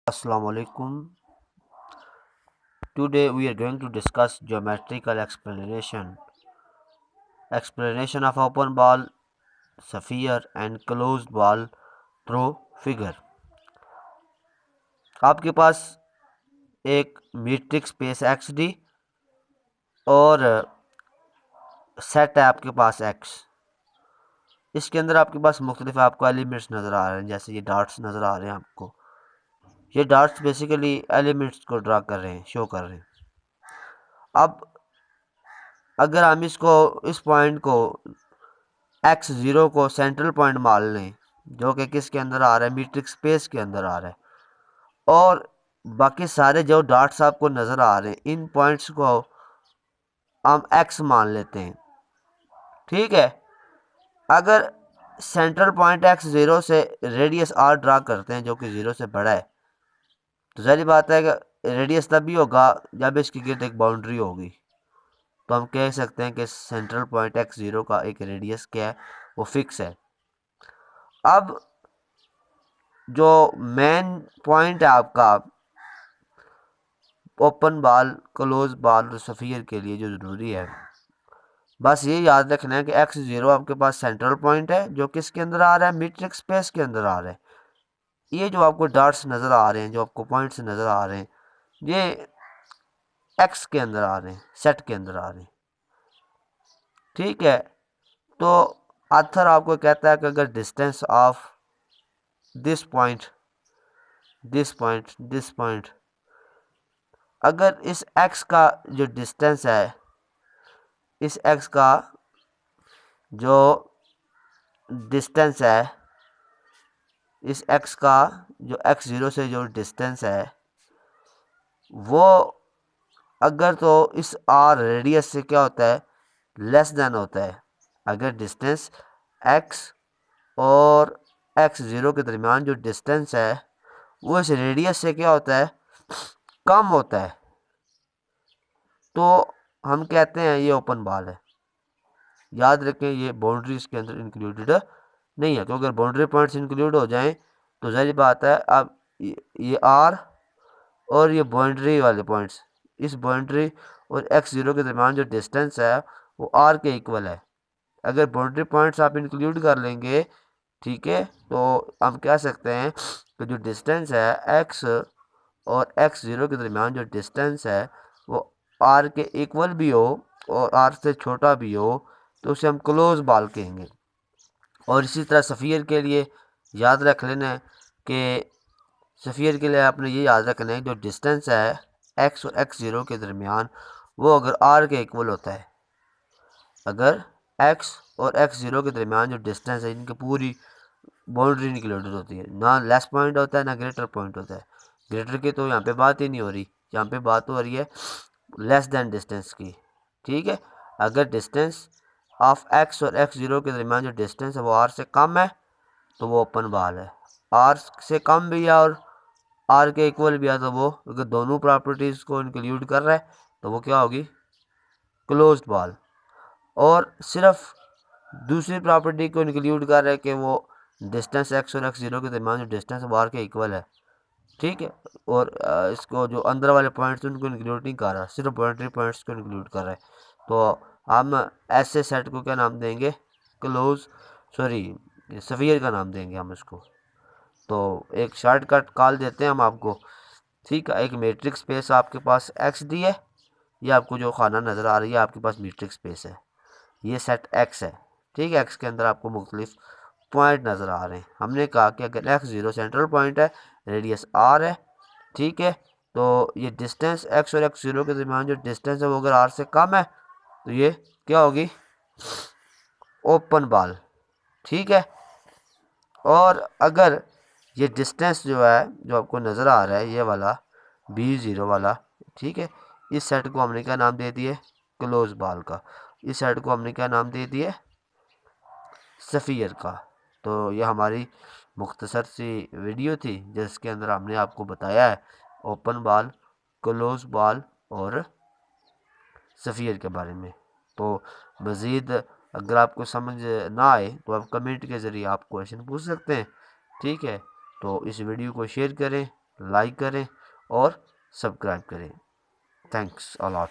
Assalamu alaikum. Today we are going to discuss geometrical explanation of open ball, sphere and closed ball through figure. आपके पास एक metric space x D और set है आपके पास x. इसके अंदर आपके पास मुख्तलिफ आपको एलिमेंट्स नज़र आ रहे हैं, जैसे ये डॉट्स नज़र आ रहे हैं आपको। ये डॉट्स बेसिकली एलिमेंट्स को ड्रा कर रहे हैं, शो कर रहे हैं। अब अगर हम इस पॉइंट को x0 को सेंट्रल पॉइंट मान लें, जो कि किसके अंदर आ रहा है, मीट्रिक स्पेस के अंदर आ रहा है, और बाकी सारे जो डॉट्स आपको नज़र आ रहे हैं, इन पॉइंट्स को हम x मान लेते हैं। ठीक है। अगर सेंट्रल पॉइंट x0 से रेडियस r ड्रा करते हैं, जो कि 0 से बड़ा है, तो जाहिर बात है कि रेडियस तभी होगा जब इसकी गिर्द एक बाउंड्री होगी। तो हम कह सकते हैं कि सेंट्रल पॉइंट x0 का एक रेडियस क्या है, वो फिक्स है। अब जो मेन पॉइंट है आपका ओपन बॉल, क्लोज बॉल और स्फीयर के लिए जो ज़रूरी है, बस ये याद रखना है कि x0 आपके पास सेंट्रल पॉइंट है, जो किसके अंदर आ रहा है, मीट्रिक स्पेस के अंदर आ रहा है। ये जो आपको डॉट्स नज़र आ रहे हैं, जो आपको पॉइंट्स नज़र आ रहे हैं, ये x के अंदर आ रहे हैं, सेट के अंदर आ रहे हैं। ठीक है। तो आथर आपको कहता है कि अगर डिस्टेंस ऑफ दिस पॉइंट, अगर इस x का जो डिस्टेंस है, इस x का जो डिस्टेंस है, इस x का जो x0 से जो डिस्टेंस है, वो अगर तो इस r रेडियस से क्या होता है, लेस देन होता है। अगर डिस्टेंस x और x0 के दरमियान जो डिस्टेंस है, वो इस रेडियस से क्या होता है, कम होता है, तो हम कहते हैं ये ओपन बॉल है। याद रखें, ये बाउंड्री इसके अंदर इंक्लूडेड नहीं है, क्योंकि अगर बाउंड्री पॉइंट्स इंक्लूड हो जाएं तो जाहिर बात है अब ये आर और ये बाउंड्री वाले पॉइंट्स, इस बाउंड्री और x0 के दरमियान जो डिस्टेंस है वो आर के इक्वल है। अगर बाउंड्री पॉइंट्स आप इंक्लूड कर लेंगे, ठीक है, तो हम कह सकते हैं कि जो डिस्टेंस है x और x0 के दरमियान जो डिस्टेंस है वो आर के इक्वल भी हो और आर से छोटा भी हो, तो उसे हम क्लोज बॉल कहेंगे। और इसी तरह सफ़ियर के लिए याद रख लेना है कि सफ़ियर के लिए आपने ये याद रखना है जो डिस्टेंस है x और x0 के दरमियान, वो अगर r के इक्वल होता है, अगर x और x0 के दरमियान जो डिस्टेंस है, इनकी पूरी बाउंड्री इंक्लूडेड होती है, ना लेस पॉइंट होता है ना ग्रेटर पॉइंट होता है। ग्रेटर की तो यहाँ पे बात ही नहीं हो रही, यहाँ पे बात हो रही है लेस देन डिस्टेंस की। ठीक है। अगर डिस्टेंस ऑफ x और x0 के दरमियान जो डिस्टेंस है वो r से कम है, तो वो ओपन बॉल है। r से कम भी है और r के इक्वल भी है, तो वो अगर दोनों प्रॉपर्टीज़ को इंक्लूड कर रहा है तो वो क्या होगी, क्लोज्ड बॉल। और सिर्फ दूसरी प्रॉपर्टी को इंक्लूड कर रहा है कि वो डिस्टेंस x और x0 के दरमियान जो डिस्टेंस है वो r के इक्वल है। ठीक है। और इसको जो अंदर वाले पॉइंट्स उनको इंक्लूड नहीं कर रहा, सिर्फ बाउंड्री पॉइंट्स को इंक्लूड कर रहा है। तो हम ऐसे सेट को क्या नाम देंगे, सफ़ियर का नाम देंगे हम इसको। तो एक शॉर्टकट कॉल देते हैं हम आपको। ठीक है। एक मैट्रिक स्पेस आपके पास एक्स डी है, ये आपको जो खाना नज़र आ रही है आपके पास मैट्रिक स्पेस है, ये सेट एक्स है। ठीक है। एक्स के अंदर आपको मुख्तलिफ पॉइंट नज़र आ रहे हैं। हमने कहा कि अगर x0 सेंट्रल पॉइंट है, रेडियस r है, ठीक है, तो ये डिस्टेंस x और x0 के दरमियान जो डिस्टेंस है वो अगर r से कम है, तो ये क्या होगी, ओपन बॉल। ठीक है। और अगर ये डिस्टेंस जो है, जो आपको नज़र आ रहा है, ये वाला b0 वाला, ठीक है, इस सेट को हमने क्या नाम दे दिए, क्लोज बॉल का। इस सेट को हमने क्या नाम दे दिए, सफ़ियर का। तो ये हमारी मुख्तसर सी वीडियो थी जिसके अंदर हमने आपको बताया है ओपन बॉल, क्लोज बॉल और सफ़ियर के बारे में। तो मज़ीद अगर आपको समझ ना आए तो आप कमेंट के ज़रिए आप क्वेश्चन पूछ सकते हैं। ठीक है। तो इस वीडियो को शेयर करें, लाइक करें और सब्सक्राइब करें। Thanks a lot.